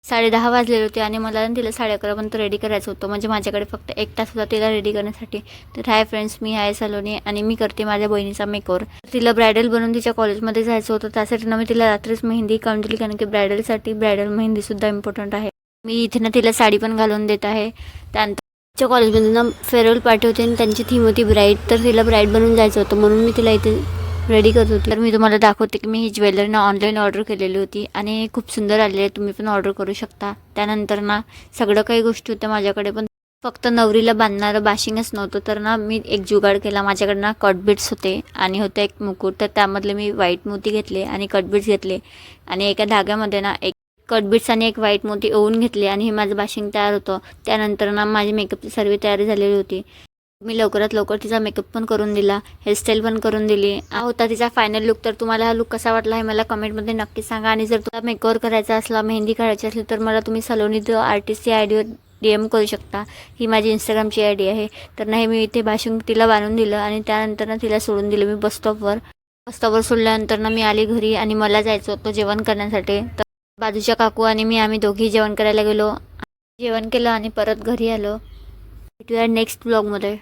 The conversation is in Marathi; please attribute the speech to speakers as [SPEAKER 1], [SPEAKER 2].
[SPEAKER 1] 10:30 वाजलेले होते आणि मला तिला 11:30 पर्यंत रेडी करायचं होतं. म्हणजे माझ्याकडे फक्त 1 तास होता तिला रेडी करण्यासाठी. तर हाय फ्रेंड्स, मी आहे सलोनी आणि मी करते माझ्या बहिणीचा मेकओव्हर. तिला ब्रायडल बनवून तिच्या कॉलेजमध्ये जायचं होतं. त्यासाठी ना मी तिला रात्रीच मेहंदी काढून दिली, कारण की ब्रायडलसाठी ब्रायडल मेहंदीसुद्धा इम्पॉर्टंट आहे. मी इथे ना तिला साडी पण घालून देत आहे. त्यानंतर तिच्या कॉलेजमध्ये ना फेअरवेल पार्टी होती आणि त्यांची थीम होती ब्राईड. तर तिला ब्राईड बनवून जायचं होतं, म्हणून मी तिला इथे रेडी करत होती. तर मी तुम्हाला दाखवते की मी ही ज्वेलरी ना ऑनलाईन ऑर्डर केलेली होती आणि खूप सुंदर आलेली आहे. तुम्ही पण ऑर्डर करू शकता. त्यानंतर ना सगळं काही गोष्टी होत्या माझ्याकडे, पण फक्त नवरीला बांधणारं बाशिंगच नव्हतं. तर ना मी एक जुगाड केला. माझ्याकडे ना कटबीट्स होते आणि होते एक मुकुट. तर त्यामधले मी व्हाईट मोती घेतले आणि कटबीट्स घेतले आणि एका धाग्यामध्ये ना एक कटबीट्स आणि एक व्हाईट मोती ओवून घेतले आणि हे माझं बाशिंग तयार होतं. त्यानंतर ना माझी मेकअपची सर्व तयारी झालेली होती. मी लवकरात लवकर तिचा मेकअप पण करून दिला, हेअरस्टाईल पण करून दिली. हा होता तिचा फायनल लुक. तर तुम्हाला हा लुक कसा वाटला हे मला कमेंटमध्ये नक्की सांगा. आणि जर तुम्हाला मेकओव्हर करायचा असला, मेहंदी काढायची असली, तर मला तुम्ही सलोनी द आर्टिस्ट या आयडीवर DM करू शकता. ही माझी इंस्टाग्रामची ID आहे. तर नाही, मी इथे बाशिंग तिला बांधून दिलं आणि त्यानंतर ना तिला सोडून दिलं मी बसस्टॉपवर सोडल्यानंतर ना मी आली घरी आणि मला जायचं होतं जेवण करण्यासाठी. तर बाजूच्या काकू आणि आम्ही दोघी जेवण करायला गेलो. जेवण केलं आणि परत घरी आलो. भेटूया नेक्स्ट ब्लॉगमध्ये.